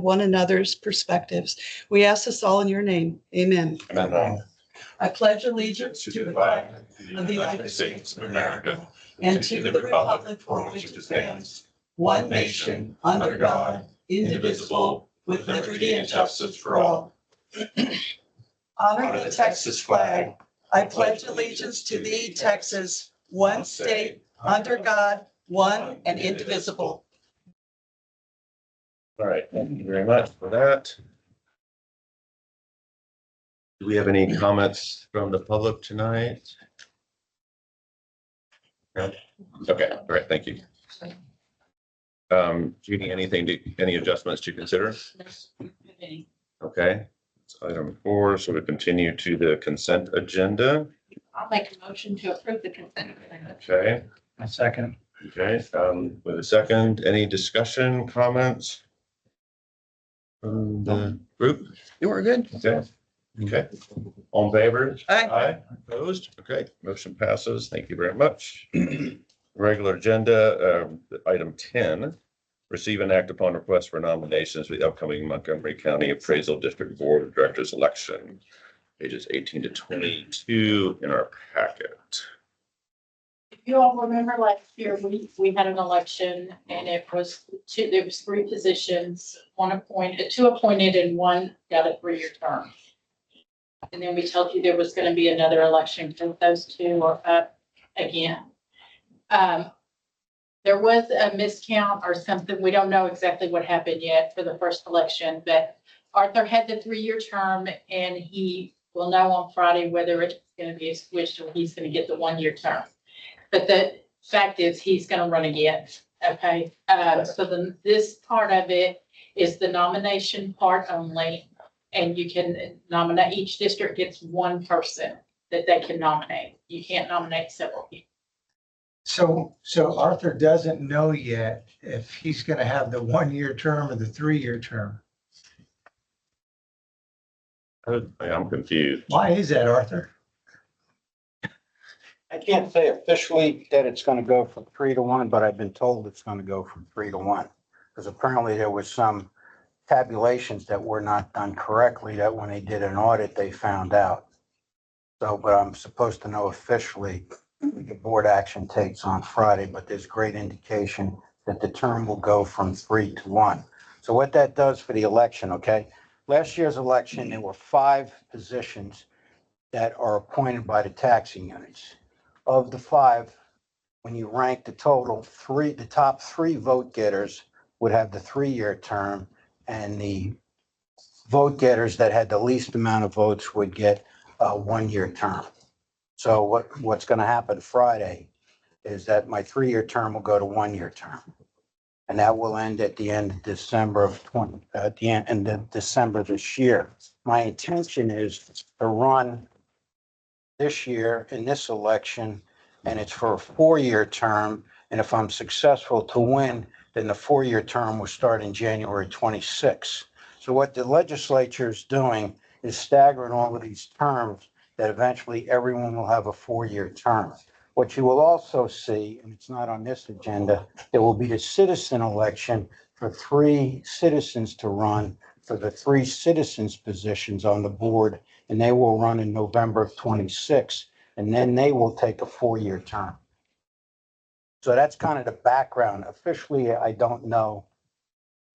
one another's perspectives. We ask this all in your name. Amen. Amen. I pledge allegiance to the flag of the United States of America and to the republic for which it stands, one nation, under God, indivisible, with liberty and justice for all. Honor the Texas flag. I pledge allegiance to thee, Texas, one state, under God, one and indivisible. All right, thank you very much for that. Do we have any comments from the public tonight? No? Okay, all right, thank you. Judy, any adjustments to consider? Okay, it's item 4, so we continue to the consent agenda. I'll make a motion to approve the consent agenda. Okay, A second. okay, with a second, any discussion, comments? From the group? You were good. Okay, okay, all in favor? Aye. Opposed? Okay, motion passes. Thank you very much. Regular agenda, item 10, receive and act upon request for nominations for the upcoming Montgomery County Appraisal District Board of Directors election, pages 18 to 22 in our packet. If you all remember last year, we had an election and there was 3 positions, 2 appointed and 1 got a 3-year term. And then we told you there was going to be another election because those 2 are up again. There was a miscount or something. We don't know exactly what happened yet for the first election, but Arthur had the 3-year term and he will know on Friday whether it's going to be switched or he's going to get the 1-year term. But the fact is he's going to run again. Okay. So then this part of it is the nomination part only. And you can nominate, each district gets 1 person that they can nominate. You can't nominate several people. So Arthur doesn't know yet if he's gonna have the 1-year term or the 3-year term. I'm confused. Why is that, Arthur? I can't say officially that it's gonna go from 3 to 1, but I've been told it's gonna go from 3 to 1. Because apparently there was some tabulations that were not done correctly, that when they did an audit, they found out. So, but I'm supposed to know officially the board action takes on Friday, but there's great indication that the term will go from 3 to 1. So what that does for the election, okay? Last year's election, there were 5 positions that are appointed by the taxing units. Of the 5, when you rank the total, the top 3 vote getters would have the 3-year term, and the vote getters that had the least amount of votes would get a 1-year term. So what's going to happen Friday is that my 3-year term will go to 1-year term. And that will end at the end of December end of December this year. My intention is to run this year in this election, and it's for a 4-year term. And if I'm successful to win, then the 4-year term will start in January 26. So what the legislature is doing is staggering all of these terms that eventually everyone will have a 4-year term. What you will also see, and it's not on this agenda, there will be the citizen election for 3 citizens to run for the 3 citizens positions on the board, and they will run in November of 26, and then they will take a 4-year term. So that's kind of the background. Officially, I don't know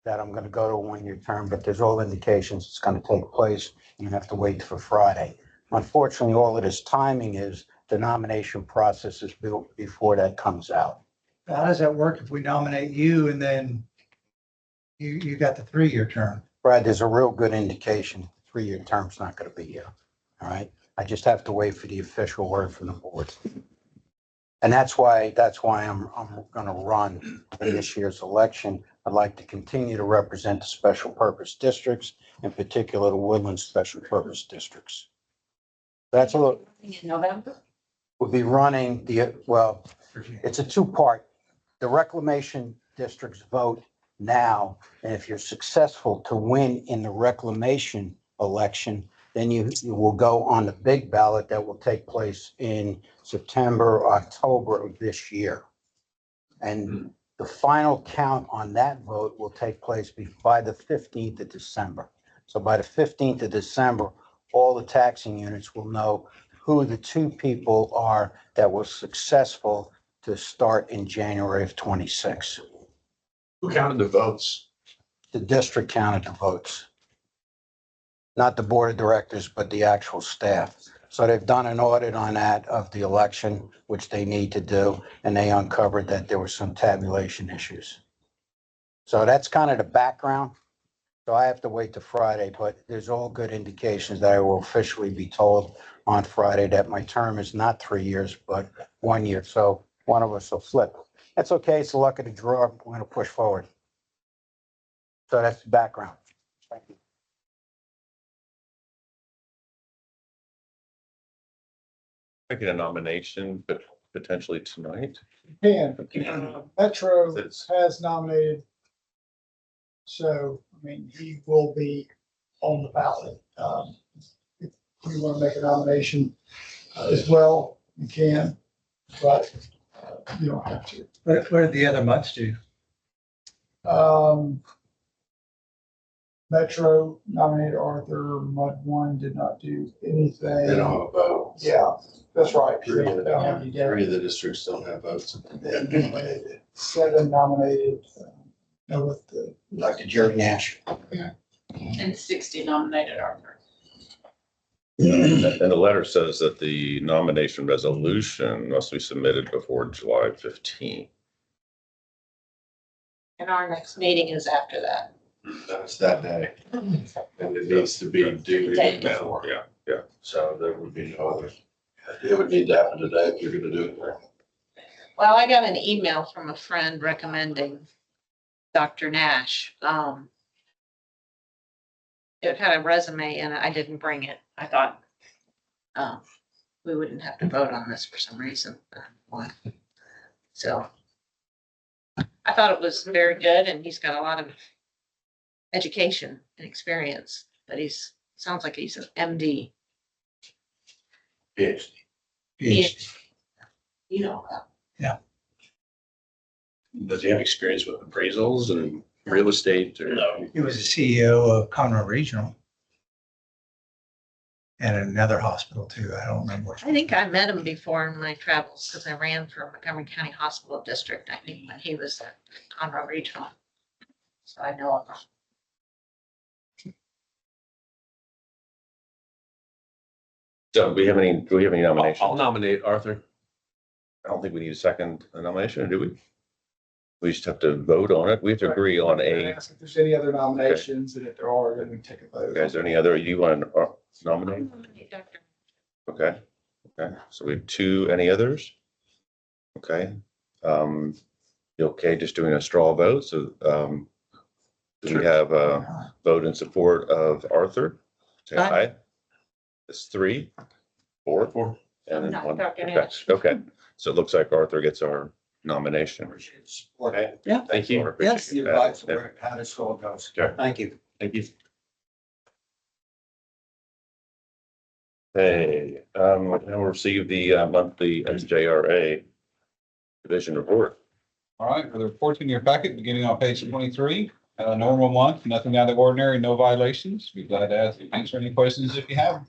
that I'm going to go to a 1-year term, but there's all indications it's going to take place. You have to wait for Friday. Unfortunately, all of this timing is the nomination process is built before that comes out. How does that work if we nominate you and then you got the 3-year term? Brad, there's a real good indication 3-year term's not going to be here. All right. I just have to wait for the official word from the board. And that's why I'm going to run in this year's election. I'd like to continue to represent the special purpose districts, in particular the Woodlands special purpose districts. That's a little, In November? we'll be running it's a 2-part. The reclamation districts vote now, and if you're successful to win in the reclamation election, then you will go on the big ballot that will take place in September or October of this year. And The final count on that vote will take place by the 15th of December. So by the 15th of December, all the taxing units will know who the two people are that were successful to start in January of 26. Who counted the votes? The district counted the votes. Not the board of directors, but the actual staff. So they've done an audit on that of the election, which they need to do, and they uncovered that there were some tabulation issues. So that's kind of the background. So I have to wait till Friday, but there's all good indications that I will officially be told on Friday that my term is not 3 years, but 1 year. So one of us will flip. That's okay. It's the luck of the draw. We're going to push forward. So that's the background. Thank you. Making a nomination, but potentially tonight. Metro It's- has nominated. So, I mean, he will be on the ballot. If you want to make a nomination as well, you can, but you don't have to. What did the other months do? Metro nominated Arthur, Mud One did not do anything. They don't have a vote. Yeah, that's right. They Three don't have any data. of the districts don't have votes. And 7 nominated, with the, Dr. Jerry Nash. And 60 nominated Arthur. And the letter says that the nomination resolution must be submitted before July 15th. And our next meeting is after that. That's that day. And it needs to be due Day now. Yeah. So there would be no other. It would need to happen today if you're gonna do it. Well, I got an email from a friend recommending Dr. Nash. It had a resume and I didn't bring it. I thought we wouldn't have to vote on this for some reason. So I thought it was very good and he's got a lot of education and experience, but sounds like he's an MD. PhD. PhD. You know, Does he have experience with appraisals and real estate or? No. He was the CEO of Conroe Regional. And another hospital too. I don't remember which. I think I met him before in my travels because I ran for Montgomery County Hospital District, I think, when he was at Conroe Regional. So I know him. So do we have any nominations? I'll nominate Arthur. I don't think we need a second nomination, do we? We just have to vote on it. We have to agree on a, Ask if there's any other nominations, and if there are, then we take a vote. guys, any other, you want to nominate? Dr. Okay, okay, so we have 2, any others? Okay, you okay just doing a straw vote? So, do we have a vote in support of Arthur? Say Aye. aye. It's 3, 4, and then No, 1. Dr. Okay, Nash. okay, so it looks like Arthur gets our nomination. Okay. Yeah. Thank you. Appreciate Yes. that. The advice where, how this all goes. Okay. Thank you. Thank you. Hey, now we'll receive the monthly SJRA division report. All right, for the reports in your packet, beginning on page 23, normal month, nothing out of the ordinary, no violations. Be glad to answer any questions if you have.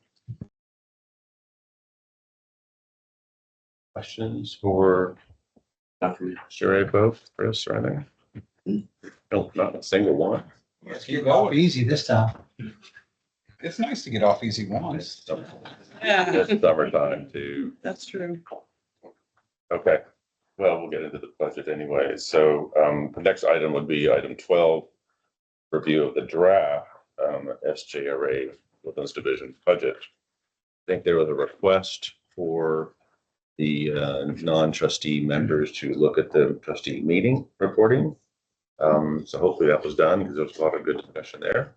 Questions for Not for me. SJRA folks, Chris, or anything? No, not a single one. Let's get off easy this time. It's nice to get off easy once. It's summertime too. That's true. Okay, well, we'll get into the budget anyway. So the next item would be item 12, review of the draft SJRA Woodlands Division budget. I think there was a request for the non-trustee members to look at the trustee meeting reporting. So hopefully that was done because there was a lot of good discussion there.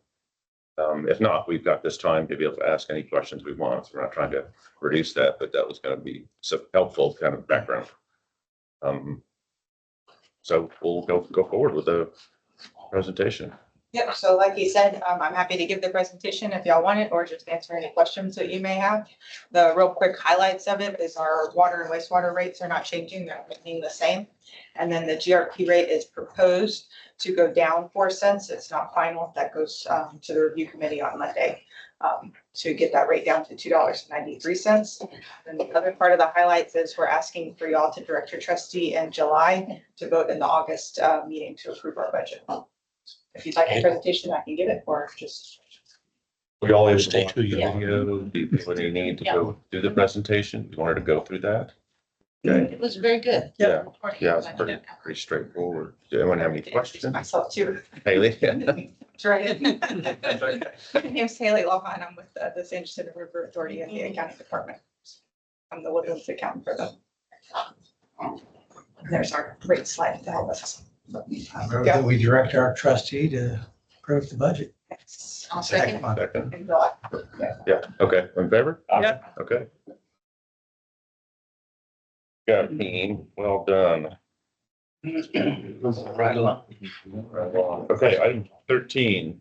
If not, we've got this time to be able to ask any questions we want. So we're not trying to reduce that, but that was going to be so helpful kind of background. So we'll go forward with the presentation. Yep, so like you said, I'm happy to give the presentation if y'all want it, or just answer any questions that you may have. The real quick highlights of it is our water and wastewater rates are not changing, they're remaining the same. And then the GRP rate is proposed to go down 4 cents. It's not final. That goes to the review committee on Monday to get that rate down to $2.93. And the other part of the highlights is we're asking for y'all to direct your trustee in July to vote in the August meeting to approve our budget. If you'd like a presentation, I can give it, or just. We always Stay watch to the you. video. When you need to Yeah. go do the presentation, you wanted to go through that? Okay, It was very good. yeah, Reporting yeah, it's budget. pretty straightforward. Do anyone have any questions? Myself too. Haley? Right. My name's Haley Lohan. I'm with the San Jacinto River Authority in the accounting department. I'm the Woodlands accountant for them. There's our rate slide to help us. I move that we direct our trustee to approve the budget. I'll second. Second. In July. Yeah, okay, in favor? Yeah. Okay. Got it, team, well done. Right along. Right along. Okay, item 13.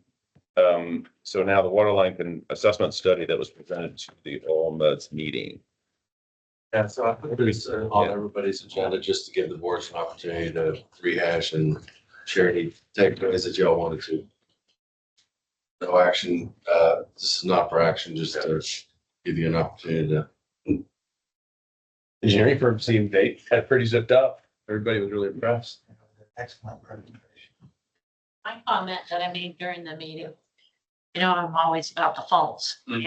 So now the water assessment study that was presented to the All Muds meeting. Yeah, so I put this on everybody's agenda just to give the boards an opportunity to rehash and share any takeaways that y'all wanted to. No action, this is not for action, just to give you an opportunity to. Engineering firm seemed they had pretty zipped up. Everybody was really impressed. Excellent presentation. My comment that I made during the meeting, you know, I'm always about the faults and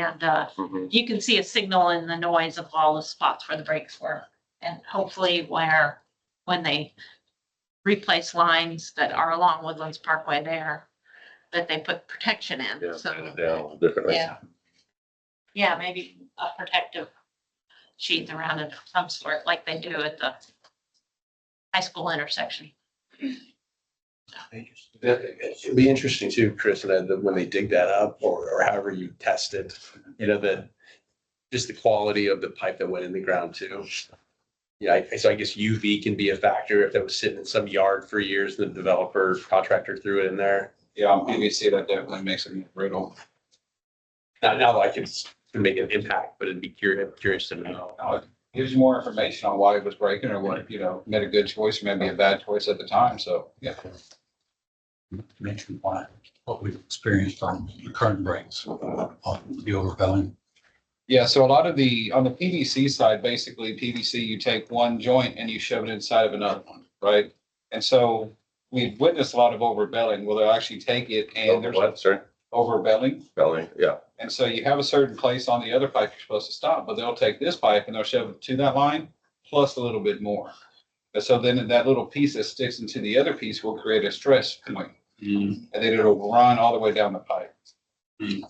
you can see a signal in the noise of all the spots where the breaks were. And hopefully when they replace lines that are along Woodlands Parkway there, that they put protection in. Yeah, So, turn it down a little differently. yeah, maybe a protective sheath around it of some sort, like they do at the high school intersection. It'd be interesting too, Chris, that when they dig that up or however you test it, you know, that just the quality of the pipe that went in the ground too. Yeah, so I guess UV can be a factor if that was sitting in some yard for years, the developer contractor threw it in there. Yeah, on PVC, that definitely makes it more brittle. Now I can make an impact, but it'd be curious to know. Now, it gives you more information on why it was breaking or what, you know, made a good choice or maybe a bad choice at the time. So, yeah. Mention why, what we've experienced on the current breaks, on the overbelling. Yeah, so a lot of on the PVC side, basically PVC, you take one joint and you shove it inside of another one, right? And so we've witnessed a lot of overbelling. Well, they'll actually take it and there's What, sorry? overbelling. Belling, yeah. And so you have a certain place on the other pipe you're supposed to stop, but they'll take this pipe and they'll shove it to that line plus a little bit more. And so then that little piece that sticks into the other piece will create a stress point. And then it'll run all the way down the pipe.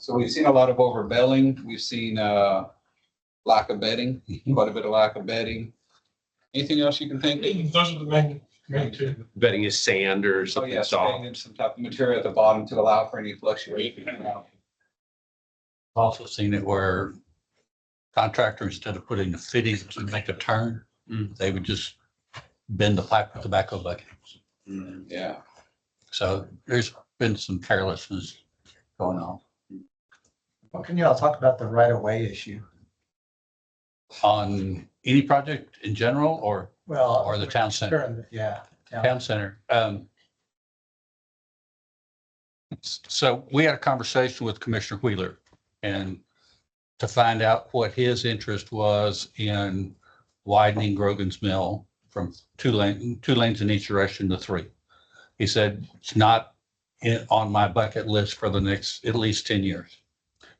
So we've seen a lot of overbelling. We've seen lack of bedding, quite a bit of lack of bedding. Anything else you can think of? Those are the main two. Betting is sand or Oh, something yeah, soft. spraying in some type of material at the bottom to allow for any fluctuation. Also seen it where contractor, instead of putting the fittings to make a turn, they would just bend the pipe with the backhoe bucket. Yeah. So there's been some carelessness going on. What can you all talk about the right of way issue? On any project in general or Well. the town center? Sure, yeah. Town center. So we had a conversation with Commissioner Wheeler and to find out what his interest was in widening Grogan's Mill from two lanes in each direction to 3. He said, it's not on my bucket list for the next at least 10 years.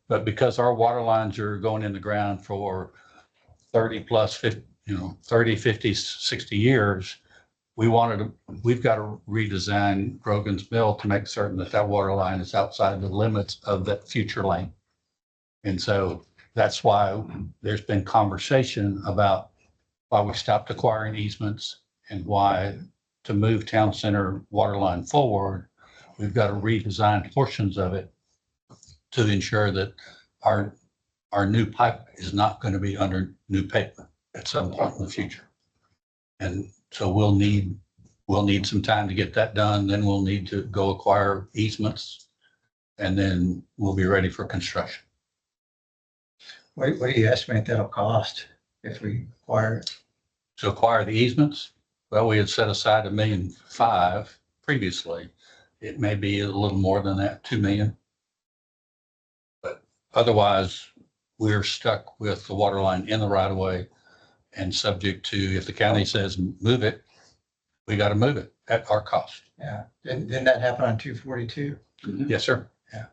But because our water lines are going in the ground for 30 plus 50, 30, 50, 60 years, we've got to redesign Grogan's Mill to make certain that that water line is outside the limits of that future lane. And so that's why there's been conversation about why we stopped acquiring easements and why to move town center water line forward, we've got to redesign portions of it to ensure that our new pipe is not going to be under new pavement at some point in the future. And so we'll need some time to get that done. Then we'll need to go acquire easements and then we'll be ready for construction. What do you estimate that'll cost if we acquire it? To acquire the easements, well, we had set aside $1.5 million previously. It may be a little more than that, 2 million. But otherwise, we're stuck with the water line in the right of way and subject to, if the county says move it, we got to move it at our cost. Yeah, didn't that happen on 242? Yes, sir. Yeah.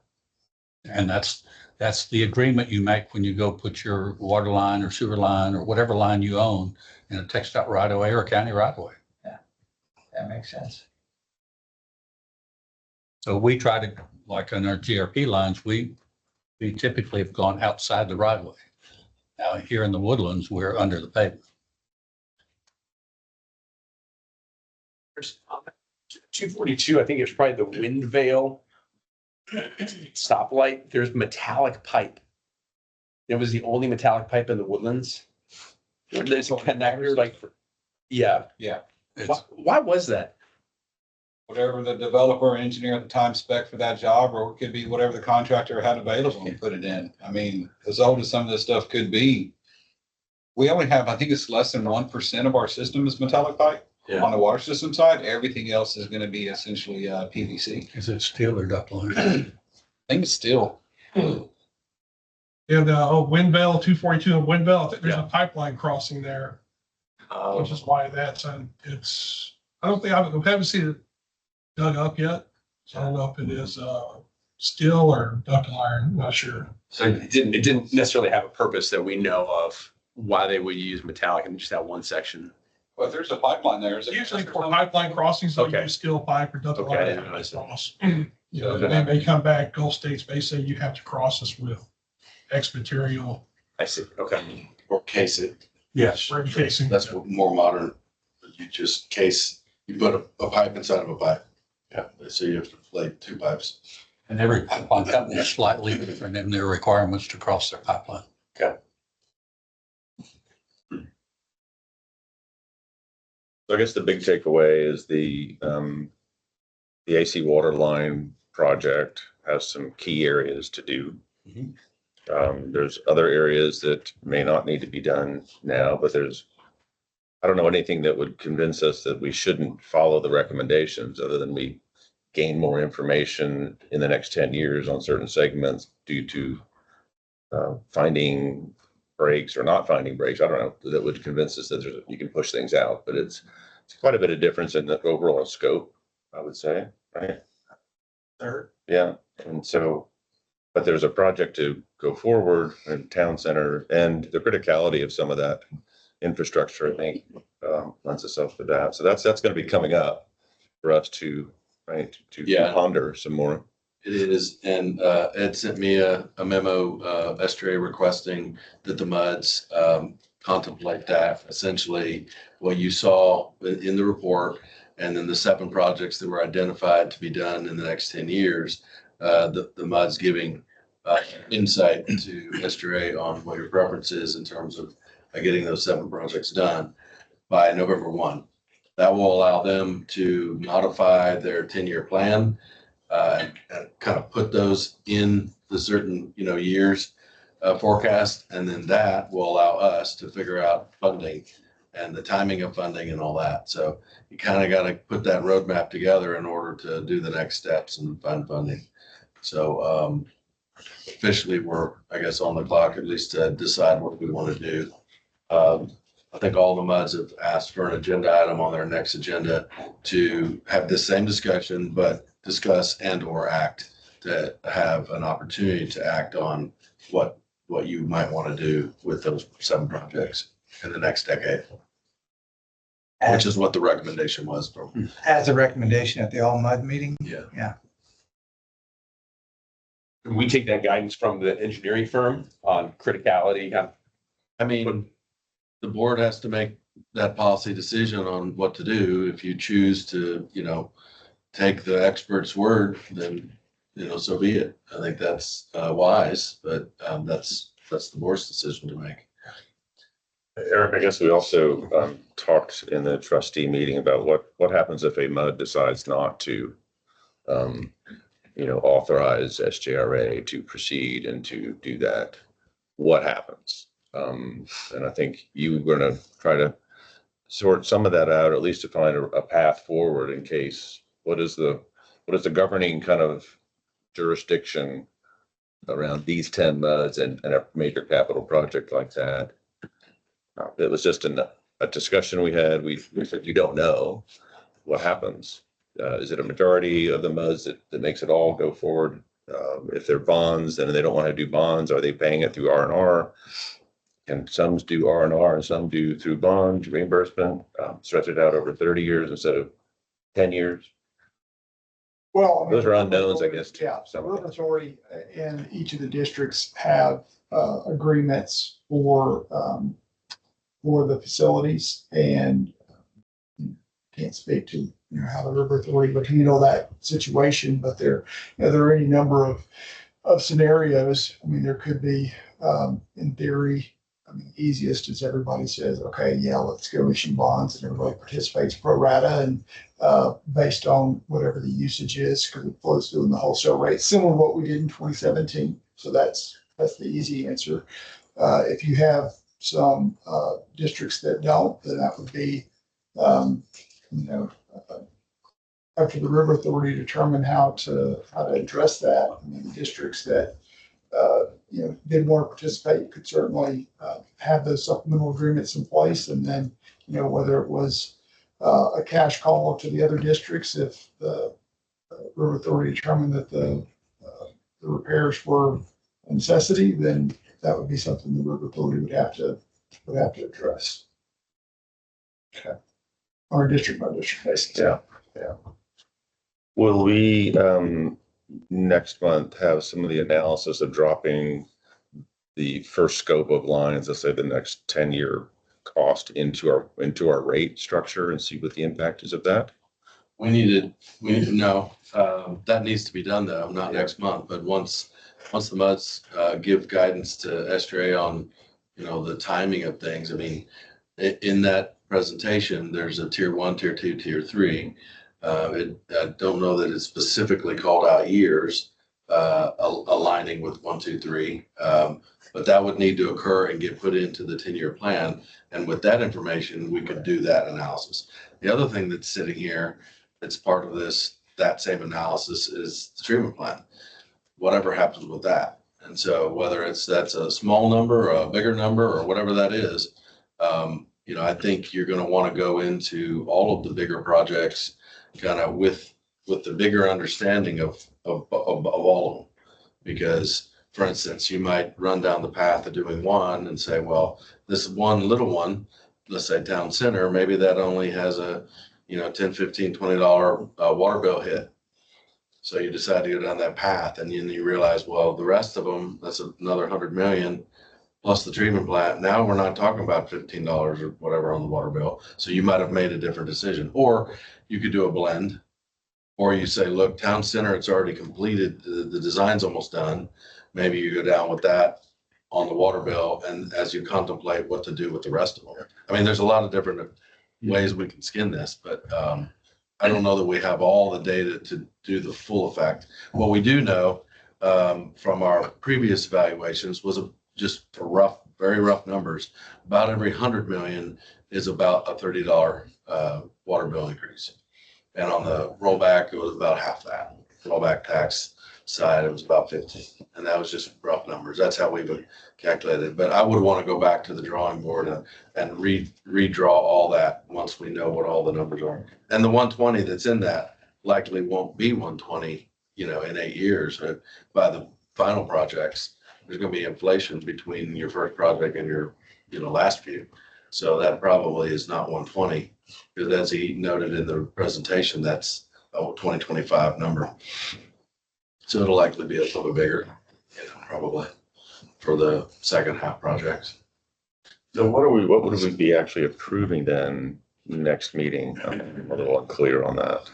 And that's the agreement you make when you go put your water line or sewer line or whatever line you own in a TxDOT right of way or a county right of way. That makes sense. So we try to, like on our GRP lines, we typically have gone outside the right of way. Now here in the Woodlands, we're under the pavement. There's 242, I think it's probably the Windvale stoplight. There's metallic pipe. It was the only metallic pipe in the Woodlands. There's a connector like, yeah. Yeah. Why was that? Whatever the developer or engineer at the time spec for that job, or it could be whatever the contractor had available and put it in. I mean, as old as some of this stuff could be, we only have, I think it's less than 1% of our system is metallic pipe. Yeah. On the water system side, everything else is gonna be essentially PVC. Is it steel or duct line? I think it's steel. And Windvale, 242 and Windvale, I think there's a pipeline crossing there, which is why that's, it's, I haven't seen it dug up yet. So I don't know if it is steel or ductile iron, I'm not sure. So it didn't necessarily have a purpose that we know of why they would use metallic in just that one section. Well, if there's a pipeline there, is it? Usually for pipeline crossings, they'll Okay. use steel pipe or ductile Okay, I iron. didn't realize that. Cross. You know, they may come back, Gulf States may say you have to cross this with X material. I see. Okay. Or case it. Yes. Ring casing. That's what more modern. You just case, you put a pipe inside of a pipe. Yeah. So you have to lay two pipes. And every pipeline company is slightly different in their requirements to cross their pipeline. So I guess the big takeaway is the AC water line project has some key areas to do. There's other areas that may not need to be done now, but I don't know anything that would convince us that we shouldn't follow the recommendations other than we gain more information in the next 10 years on certain segments due to finding breaks or not finding breaks. I don't know, that would convince us that you can push things out, but it's quite a bit of difference in the overall scope, I would say, right? Third. Yeah, and so, but there's a project to go forward in town center, and the criticality of some of that infrastructure, I think, lends itself to that. So that's going to be coming up for us to, right, to Yeah. ponder some more. It is, and Ed sent me a memo, STRA requesting that the MUDs contemplate that. Essentially, what you saw in the report, and then the 7 projects that were identified to be done in the next 10 years, the MUDs giving insight to STRA on what your preference is in terms of getting those 7 projects done by November 1. That will allow them to modify their 10-year plan, and kind of put those in the certain, years forecast. And then that will allow us to figure out funding and the timing of funding and all that. So you kind of got to put that roadmap together in order to do the next steps and find funding. So officially, we're, I guess, on the clock, at least to decide what we want to do. I think all the MUDs have asked for an agenda item on their next agenda to have this same discussion, but discuss and or act, to have an opportunity to act on what you might want to do with those 7 projects in the next decade, which is what the recommendation was from. As a recommendation at the all mud meeting. Yeah. Can we take that guidance from the engineering firm on criticality? I mean, the board has to make that policy decision on what to do. If you choose to, take the expert's word, then, so be it. I think that's wise, but that's the board's decision to make. Eric, I guess we also talked in the trustee meeting about what happens if a MUD decides not to authorize SJRA to proceed and to do that, what happens? And I think you were going to try to sort some of that out, or at least to find a path forward in case, what is the governing kind of jurisdiction around these 10 MUDs and a major capital project like that? It was just a discussion we had. We said, you don't know what happens. Is it a majority of the MUDs that makes it all go forward? If they're bonds and they don't want to do bonds, are they paying it through R&R? And some do R&R and some do through bond reimbursement, stretch it out over 30 years instead of 10 years. Well, I mean, Those are unknowns, I guess. Yeah, so River Authority in each of the districts have agreements for the facilities, and can't speak to how the River Authority would handle that situation, but there are any number of scenarios. I mean, there could be in theory. I mean, easiest is everybody says, okay, yeah, let's go issue bonds, and everybody participates pro rata and based on whatever the usage is, because it flows through in the wholesale rate, similar to what we did in 2017. So that's the easy answer. If you have some districts that don't, then that would be, after the River Authority determine how to address that. I mean, the districts that did want to participate could certainly have those supplemental agreements in place, and then whether it was a cash call to the other districts if the River Authority determined that the repairs were a necessity, then that would be something the River Authority would have to address. Okay, on a district by district basis. Yeah. Will we next month have some of the analysis of dropping the first scope of lines, let's say the next 10-year cost into our rate structure and see what the impact is of that? We need to know, that needs to be done though, not next month, but once the MUDs give guidance to SJA on, the timing of things. I mean, in that presentation, there's a tier 1, tier 2, tier 3. I don't know that it's specifically called out years, aligning with 1, 2, 3. But that would need to occur and get put into the 10-year plan. And with that information, we could do that analysis. The other thing that's sitting here, that's part of that same analysis, is the treatment plan. Whatever happens with that. And so whether that's a small number or a bigger number or whatever that is, I think you're going to want to go into all of the bigger projects kind of with the bigger understanding of all of them. Because, for instance, you might run down the path of doing one and say, well, this one little one, let's say town center, maybe that only has a $10, $15, $20 water bill hit. So you decide to go down that path, and then you realize, well, the rest of them, that's another 100 million plus the treatment plant. Now we're not talking about $15 or whatever on the water bill. So you might have made a different decision, or you could do a blend, or you say, look, town center, it's already completed. The design's almost done. Maybe you go down with that on the water bill, and as you contemplate what to do with the rest of them. I mean, there's a lot of different ways we can skin this, but I don't know that we have all the data to do the full effect. What we do know from our previous evaluations was just for very rough numbers, about every 100 million is about a $30 water bill increase. And on the rollback, it was about half that. Rollback tax side, it was about 15. And that was just rough numbers. That's how we've calculated. But I would want to go back to the drawing board and redraw all that once we know what all the numbers are. And the 120 that's in that likely won't be 120, in 8 years. By the final projects, there's going to be inflation between your first project and your, last few. So that probably is not 120, because as he noted in the presentation, that's a 2025 number. So it'll likely be a little bit bigger, probably for the second half projects. So what would we be actually approving then next meeting? I'm a little unclear on that.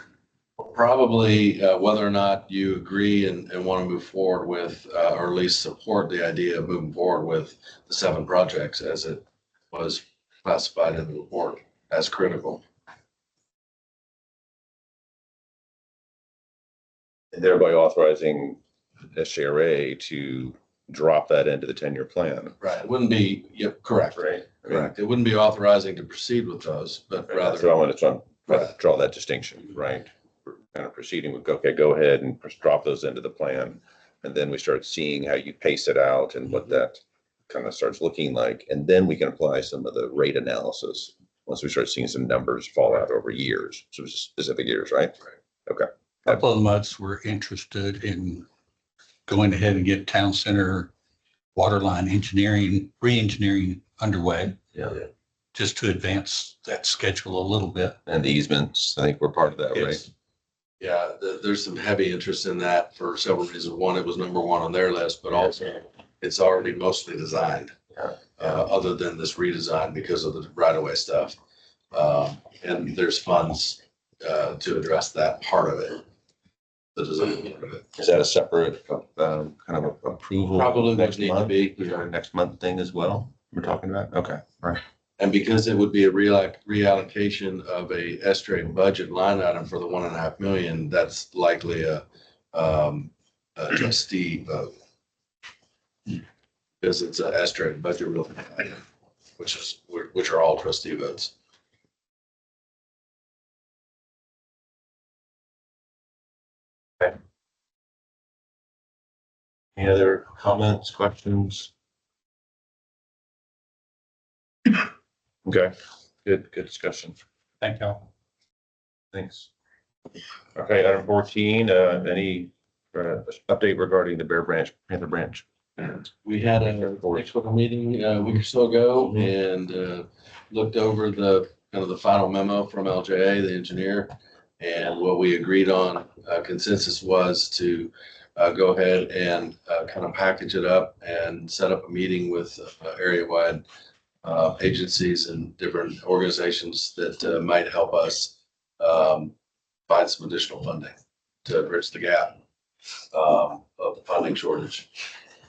Probably whether or not you agree and want to move forward with, or at least support the idea of moving forward with the 7 projects as it was classified in the report as critical. And thereby authorizing SJRA to drop that into the 10-year plan. Right, it wouldn't be, yep, correct, Right. correct. It wouldn't be authorizing to proceed with those, but So I rather, want to draw that distinction, right? We're kind of proceeding with, okay, go ahead and drop those into the plan. And then we start seeing how you pace it out and what that kind of starts looking like. And then we can apply some of the rate analysis once we start seeing some numbers fall out over years, so specific years, right? Okay. A couple of the MUDs were interested in going ahead and get town center water line engineering, re-engineering underway, Yeah. just to advance that schedule a little bit. And the easements, I think we're part of that, right? yes. Yeah, there's some heavy interest in that for several reasons. One, it was number one on their list, but also it's already mostly designed. Yeah. Other than this redesign because of the right of way stuff. And there's funds, to address that part of it. The design part of it. Is that a separate, kind of approval? Probably next would need to month? be. Is that a next month thing as well? We're talking about? Okay, right. And because it would be a reallocation of a S-trade budget line item for the 1.5 million, that's likely a trustee vote. Because it's a S-trade budget real, which are all trustee votes. Any other comments, questions? Okay, good discussion. Thank you. Thanks. Okay, item 14, any update regarding the Panther Branch? We had a expo meeting a week or so ago and looked over the kind of the final memo from LJA, the engineer. And what we agreed on consensus was to go ahead and kind of package it up and set up a meeting with area-wide agencies and different organizations that might help us find some additional funding to bridge the gap of the funding shortage.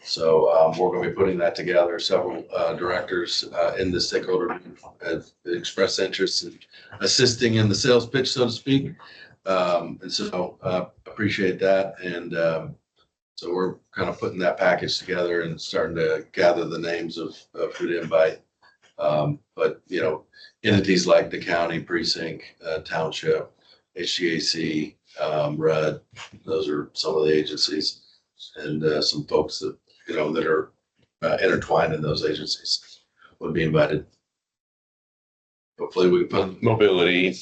So we're going to be putting that together. Several directors in the stakeholder have expressed interest in assisting in the sales pitch, so to speak. And so appreciate that. And so we're kind of putting that package together and starting to gather the names of who to invite. But, you know, entities like the county, precinct, township, HGAC, RUD, those are some of the agencies and some folks that, you know, that are intertwined in those agencies would be invited. Hopefully we can put Mobility,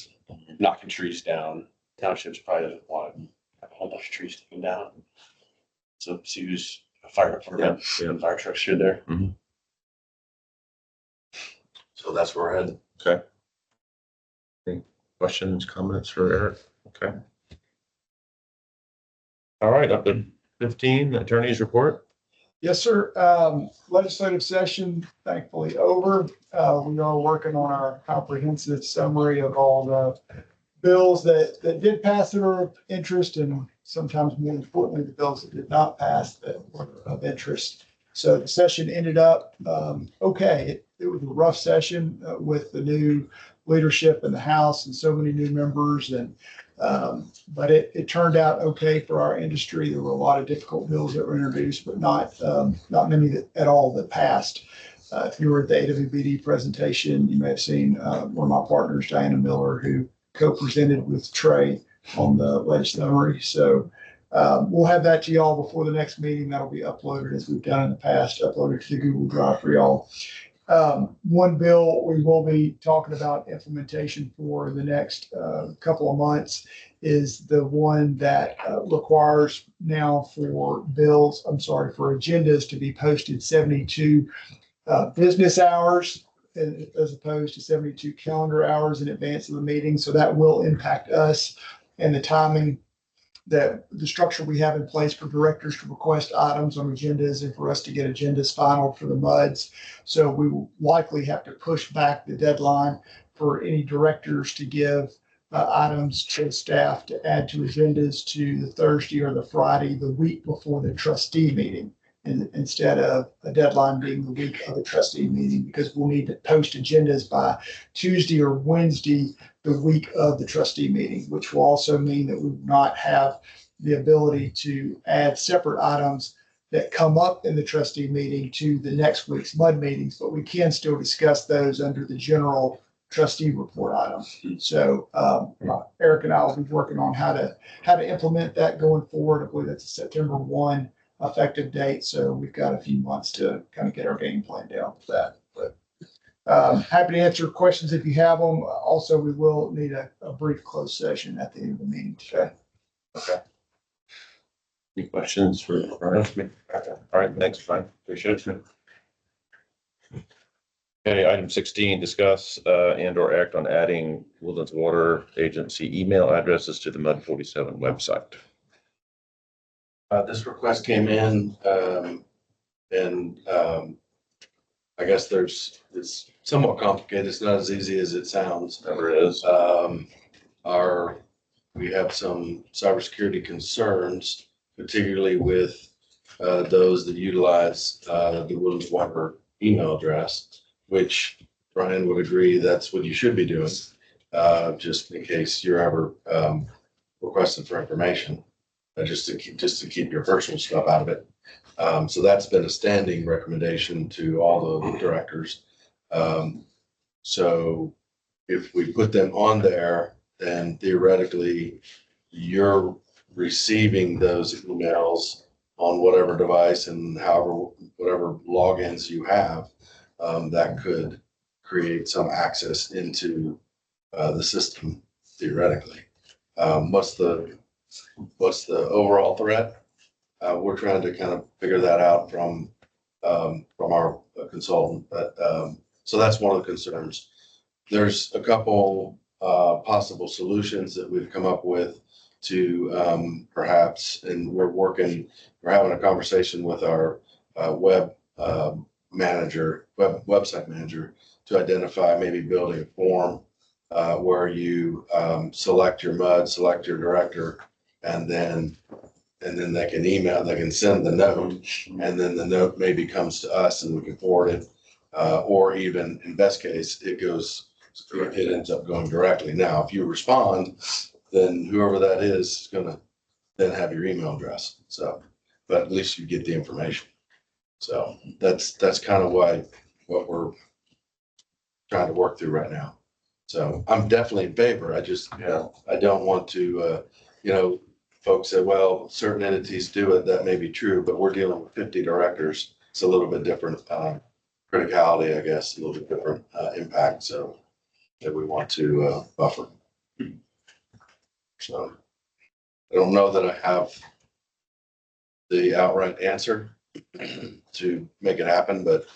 knocking trees down. Townships probably doesn't want to have a whole bunch of trees taken down. So see who's a fire department, fire trucks through there. So that's where we're headed. Okay. Any questions, comments for Eric? Okay. All right, up to 15, attorney's report. Yes, sir. Legislative session thankfully over. We are working on our comprehensive summary of all the bills that did pass that are of interest, and sometimes more importantly, the bills that did not pass that were of interest. So the session ended up okay. It was a rough session with the new leadership in the House and so many new members, and but it turned out okay for our industry. There were a lot of difficult bills that were introduced, but not many at all that passed. If you were at the AWBD presentation, you may have seen one of my partners, Diana Miller, who co-presented with Trey on the legislative summary. So we'll have that to y'all before the next meeting. That'll be uploaded as we've done in the past, uploaded to the Google Drive for y'all. One bill we will be talking about implementation for the next couple of months is the one that requires now for for agendas to be posted 72 business hours as opposed to 72 calendar hours in advance of the meeting. So that will impact us and the timing, that the structure we have in place for directors to request items on agendas and for us to get agendas final for the MUDs. So we will likely have to push back the deadline for any directors to give items to staff to add to agendas to the Thursday or the Friday, the week before the trustee meeting, and instead of a deadline being the week of the trustee meeting, because we'll need to post agendas by Tuesday or Wednesday, the week of the trustee meeting, which will also mean that we will not have the ability to add separate items that come up in the trustee meeting to the next week's MUD meetings, but we can still discuss those under the general trustee report items. So Eric and I will be working on how to implement that going forward. I believe that's a September 1 effective date. So we've got a few months to kind of get our game plan down for that. But happy to answer questions if you have them. Also, we will need a brief closed session at the end of the meeting today. Any questions for Brian? All right, next, Brian. Appreciate it. Okay, item 16, discuss and or act on adding Woodlands Water Agency email addresses to the MUD 47 website. This request came in, and I guess it's somewhat complicated. It's not as easy as it sounds. Never is. We have some cybersecurity concerns, particularly with those that utilize the Woodlands Water email address, which Brian would agree that's what you should be doing, just in case you're ever requesting for information, just to keep your personal stuff out of it. So that's been a standing recommendation to all the directors. So if we put them on there, then theoretically you're receiving those emails on whatever device and whatever logins you have, that could create some access into the system theoretically. What's the overall threat? We're trying to kind of figure that out from our consultant, but so that's one of the concerns. There's a couple possible solutions that we've come up with to perhaps, and we're having a conversation with our website manager to identify maybe building a form where you select your MUD, select your director, and then they can send the note, and then the note maybe comes to us and we can forward it. Or even in best case, it ends up going directly. Now, if you respond, then whoever that is gonna then have your email address. So, but at least you get the information. So that's kind of what we're trying to work through right now. So I'm definitely in favor. I just, I don't want to, folks say, well, certain entities do it. That may be true, but we're dealing with 50 directors. It's a little bit different criticality, I guess, a little bit different impact. So that we want to buffer. So I don't know that I have the outright answer to make it happen, but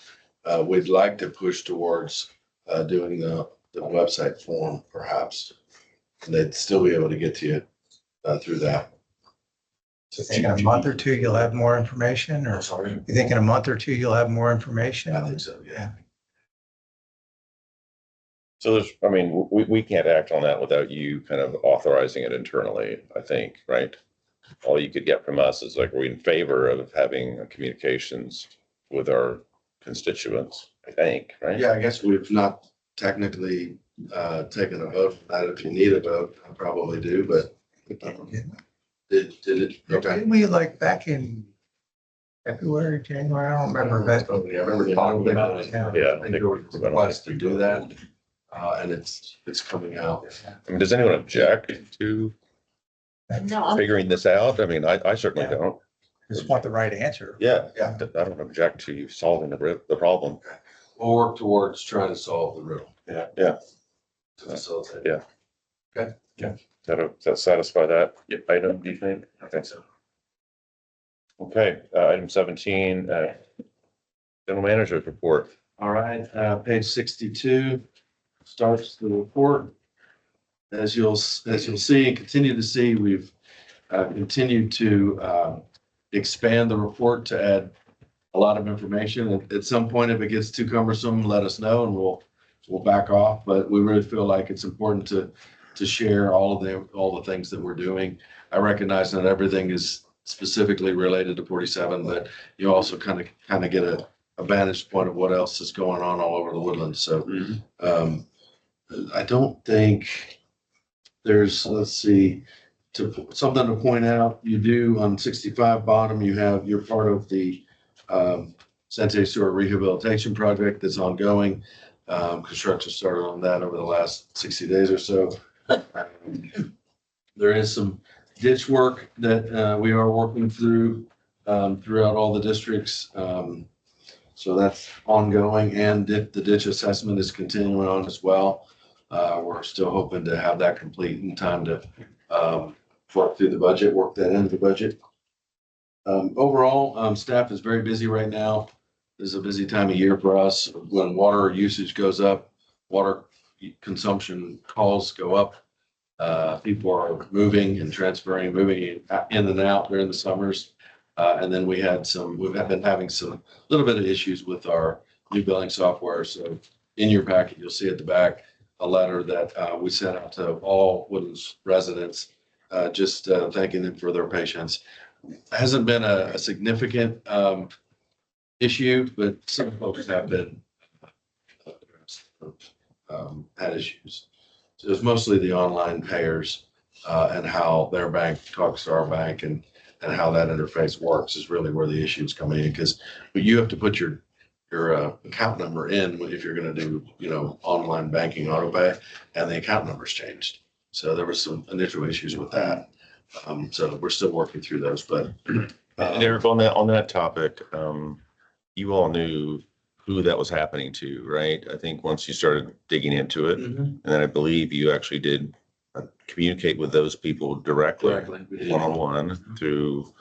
we'd like to push towards doing the website form perhaps. And they'd still be able to get to you through that. So you think in a month or two, you'll have more information, or Sorry. you think in a month or two, you'll have more information? I think so, yeah. So we can't act on that without you kind of authorizing it internally, I think, right? All you could get from us is like, we're in favor of having communications with our constituents, I think, right? Yeah, I guess we've not technically taken a vote for that. If you need a vote, I probably do, but did it? Okay. Didn't we like back in February, January? I don't remember, but Yeah, I remember talking about it. Yeah. I think there was a request to do that, and it's coming out. I mean, does anyone object to No, figuring this out? I mean, I certainly Yeah. don't. just want the right answer. Yeah, I don't object to you solving the problem. We'll work towards trying to solve the riddle. Yeah. To facilitate. Yeah. Does that satisfy that item, do you think? I think so. Okay, item 17, general manager's report. All right, page 62 starts the report. As you'll see and continue to see, we've continued to expand the report to add a lot of information. At some point, if it gets too cumbersome, let us know and we'll back off. But we really feel like it's important to share all the things that we're doing. I recognize that everything is specifically related to 47, but you also kind of get a vantage point of what else is going on all over the Woodlands. So I don't think there's, let's see, something to point out, you do on 65 bottom, you're part of the sanitary sewer rehabilitation project that's ongoing. Construction started on that over the last 60 days or so. There is some ditch work that we are working through throughout all the districts. So that's ongoing, and the ditch assessment is continuing on as well. We're still hoping to have that complete in time to work through the budget, work that into the budget. Overall, staff is very busy right now. This is a busy time of year for us. When water usage goes up, water consumption calls go up. People are moving and transferring, moving in and out during the summers. And then we've been having some little bit of issues with our new billing software. So in your packet, you'll see at the back a letter that we sent out to all Woodlands residents, just thanking them for their patience. It hasn't been a significant issue, but some folks have been had issues. So it's mostly the online payers and how their bank talks to our bank and how that interface works is really where the issue is coming in, because you have to put your account number in if you're going to do online banking auto pay, and the account number's changed. So there was some initial issues with that. So we're still working through those, but And Eric, on that topic, you all knew who that was happening to, right? I think once you started digging into it, and then I believe you actually did communicate with those people directly, one-on-one, through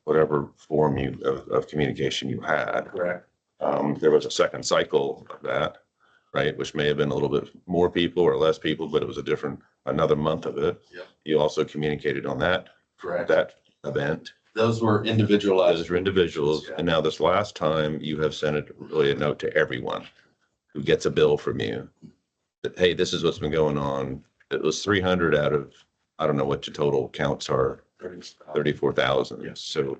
whatever form of communication you had. Correct. There was a second cycle of that, right? Which may have been a little bit more people or less people, but it was another month of it. Yep. You also communicated on that event. Those were individualized. Those are individuals. Yeah. And now this last time you have sent a note to everyone who gets a bill from you that, hey, this is what's been going on. It was 300 out of, I don't know what your total counts are, 34,000. Yes. So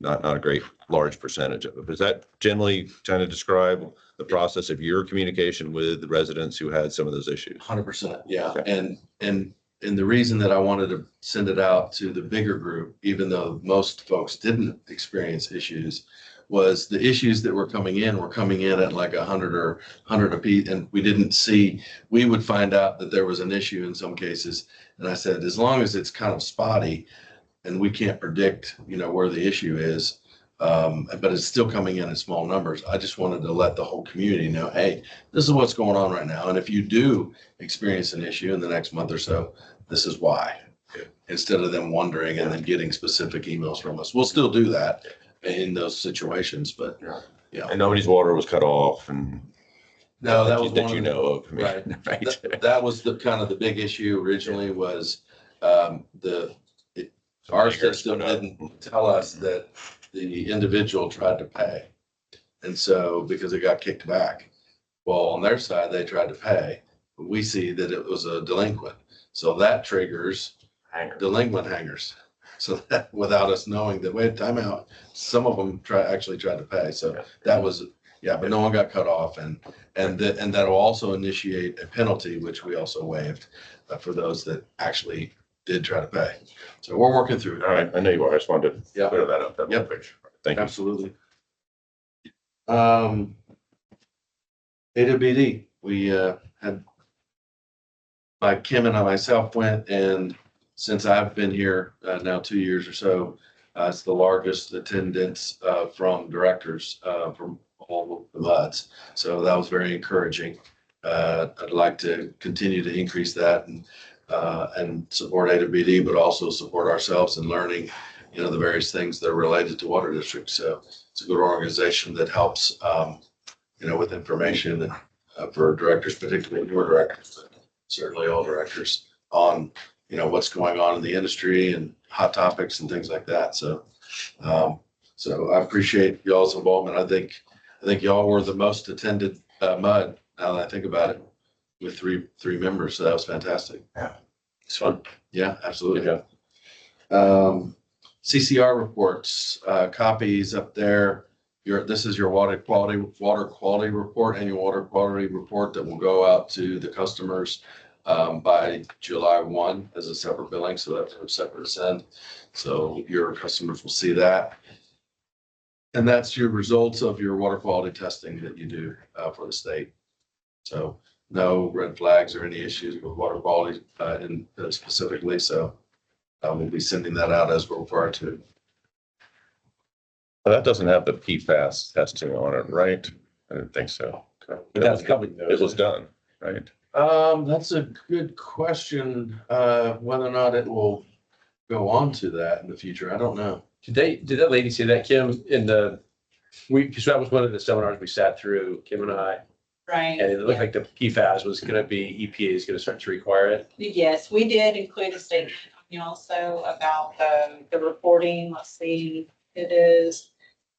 not a great large percentage of it. Is that generally trying to describe the process of your communication with the residents who had some of those issues? 100%. Yeah. Okay. And the reason that I wanted to send it out to the bigger group, even though most folks didn't experience issues, was the issues that were coming in at like 100 or 100 apiece. And we would find out that there was an issue in some cases. And I said, as long as it's kind of spotty and we can't predict, where the issue is, but it's still coming in small numbers. I just wanted to let the whole community know, hey, this is what's going on right now. And if you do experience an issue in the next month or so, this is why. Instead of them wondering and then getting specific emails from us. We'll still do that in those situations, but yeah. And nobody's water was cut off and. No, that was that one you of know of. I mean, right. Right. That was the kind of the big issue originally was our system didn't tell us that the individual tried to pay. And so because it got kicked back, well, on their side, they tried to pay. But we see that it was a delinquent. So that triggers delinquent hangers. So that without us knowing that, wait, time out, some of them actually tried to pay. So that was, but no one got cut off. And that'll also initiate a penalty, which we also waived for those that actually did try to pay. So we're working through it. All right. I know you are. I just wanted to clear that up. Yep. Thank you. Absolutely. AWD, we had, like Kim and I myself went, and since I've been here now 2 years or so, it's the largest attendance from directors from all the MUDs. So that was very encouraging. I'd like to continue to increase that and support AWD, but also support ourselves in learning, the various things that are related to water districts. So it's a good organization that helps, with information and for directors, particularly newer directors, but certainly all directors on, what's going on in the industry and hot topics and things like that. So, so I appreciate y'all's involvement. I think y'all were the most attended MUD, now that I think about it, with three members. So that was fantastic. Yeah. It's fun. Yeah, absolutely. Yeah. CCR reports, copies up there. This is your water quality report, annual water quality report that will go out to the customers by July 1 as a separate billing, so that's a separate send. So your customers will see that. And that's your results of your water quality testing that you do for the state. So no red flags or any issues with water quality specifically. So we'll be sending that out as we're required to. That doesn't have the PFAS testing on it, right? I didn't think so. Okay. That's coming. It was done, right? That's a good question. Whether or not it will go on to that in the future, I don't know. Did that lady say that, Kim, because that was one of the seminars we sat through, Kim and I, Right. and it looked like the PFAS was gonna be, EPA is gonna start to require it. Yes, we did include a statement also about the reporting. Let's see, it is,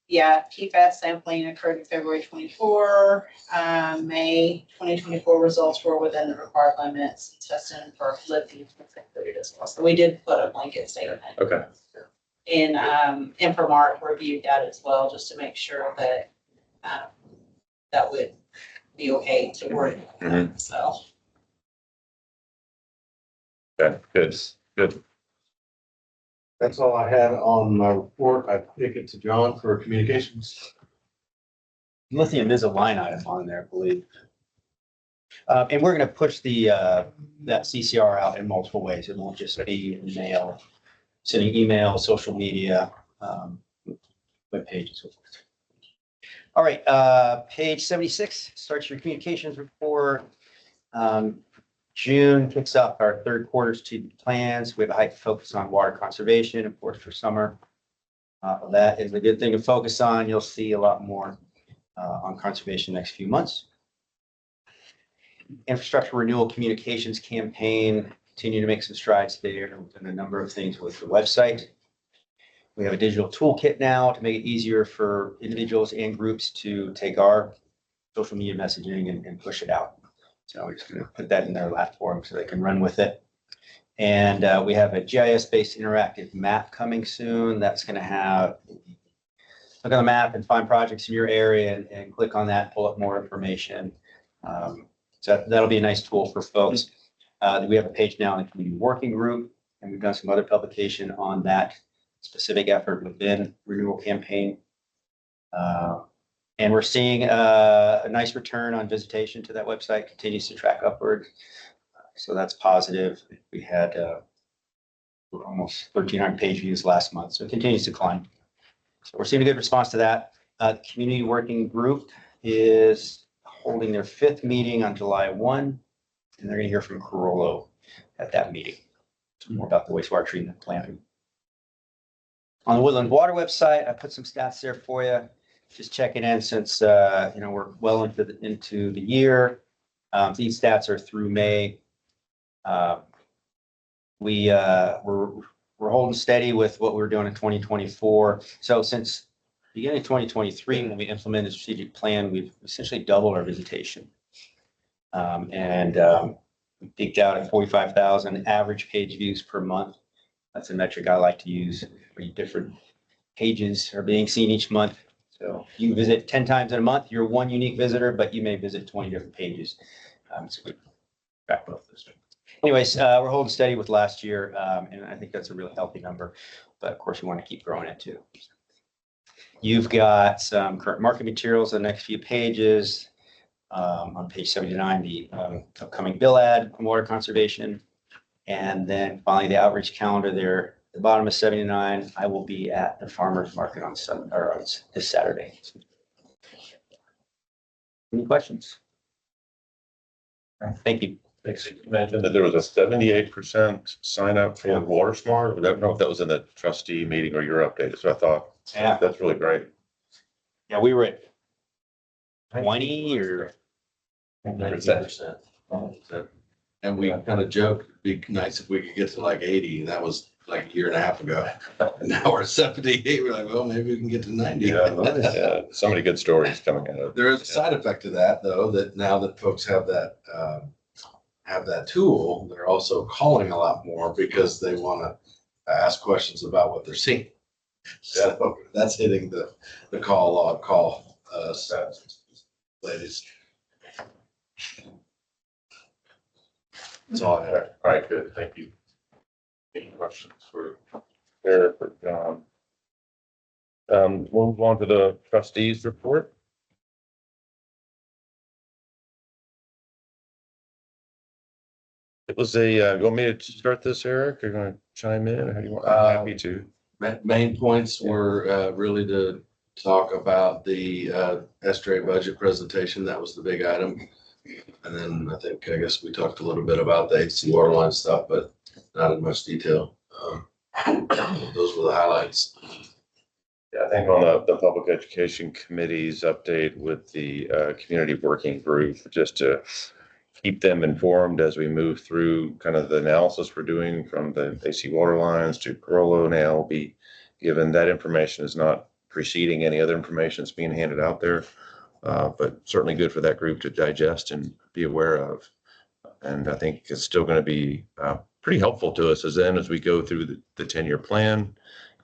yeah, PFAS sampling occurred in February 24. May 2024 results were within the required limits. Testing for lithium was included as well. So we did put a blanket statement. Okay. And Infomark reviewed that as well, just to make sure that that would be okay to work. Mhm. So. Okay, good. That's all I had on my report. I pick it to John for communications. Lithium is a line item on there, I believe. And we're gonna push that CCR out in multiple ways. It won't just be in mail, sending email, social media, web pages. All right, page 76 starts your communications report. June kicks off our third quarter strategic plans. We have a high focus on water conservation, of course, for summer. That is a good thing to focus on. You'll see a lot more on conservation next few months. Infrastructure renewal communications campaign, continue to make some strides there. We've done a number of things with the website. We have a digital toolkit now to make it easier for individuals and groups to take our social media messaging and push it out. So we're just going to put that in their platform so they can run with it. And we have a GIS-based interactive map coming soon. That's going to have, look on the map and find projects in your area and click on that, pull up more information. So that'll be a nice tool for folks. We have a page now in the community working group, and we've done some other publication on that specific effort within renewal campaign. And we're seeing a nice return on visitation to that website, continues to track upward. So that's positive. We had almost 1,300 page views last month, so it continues to climb. So we're seeing a good response to that. The community working group is holding their 5th meeting on July 1, and they're going to hear from Carollo at that meeting. More about the wastewater treatment plant. On the Woodland Water website, I put some stats there for you. Just checking in since we're well into the year. These stats are through May. We're holding steady with what we're doing in 2024. So since beginning of 2023, when we implemented the strategic plan, we've essentially doubled our visitation. We peaked out at 45,000 average page views per month. That's a metric I like to use. Pretty different pages are being seen each month. So you visit 10 times in a month, you're one unique visitor, but you may visit 20 different pages. So we track both those. Anyways, we're holding steady with last year, and I think that's a really healthy number. But of course, we want to keep growing it too. You've got some current market materials on the next few pages. On page 79, the upcoming bill ad on water conservation. And then finally, the outreach calendar there. At the bottom of 79, I will be at the farmers market on this Saturday. Any questions? All right, thank you. Thanks. You mentioned that there was a 78% sign up for Water Smart. I don't know if that was in the trustee meeting or your update. So I thought, Yeah. That's really great. Yeah, we were at 20 or 90%. And we kind of joked, it'd be nice if we could get to like 80, and that was like a year and a half ago. And now we're at 78. We're like, well, maybe we can get to 90. Yeah, so many good stories coming out of. There is a side effect to that, though, that now that folks have that tool, they're also calling a lot more because they want to ask questions about what they're seeing. So that's hitting the call log stats, ladies. That's all I have. All right, good, thank you. Any questions for Eric or John? We'll move on to the trustees report. It was you want me to start this, Eric? Or you want to chime in? Or how do you want? I'm happy to. Main points were really to talk about the STRA budget presentation. That was the big item. And then I guess we talked a little bit about the AC water line stuff, but not in much detail. Those were the highlights. Yeah, I think on the Public Education Committee's update with the community working group, just to keep them informed as we move through kind of the analysis we're doing from the AC water lines to Corollo now be given. That information is not preceding any other information that's being handed out there, but certainly good for that group to digest and be aware of. And I think it's still going to be pretty helpful to us as we go through the 10-year plan,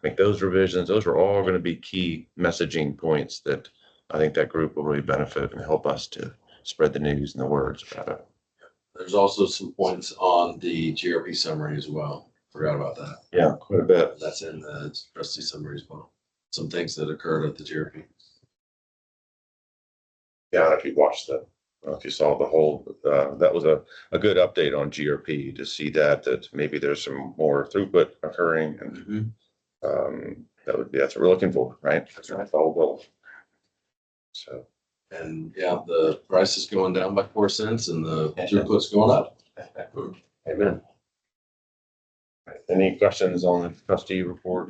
make those revisions. Those are all going to be key messaging points that I think that group will really benefit and help us to spread the news and the words about it. There's also some points on the GRP summary as well. Forgot about that. Yeah, quite a bit. That's in the trustee summary as well. Some things that occurred at the GRP. Yeah, if you watched if you saw the whole, that was a good update on GRP to see that maybe there's some more throughput occurring and that's what we're looking for, right? That's our goal. So. And yeah, the price is going down by 4 cents and the throughput's going up. Amen. Any questions on the trustee report?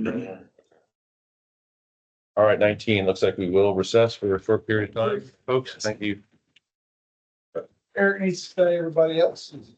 All right, 19, looks like we will recess for a short period of time, folks. Thank you. Eric needs to stay, everybody else is.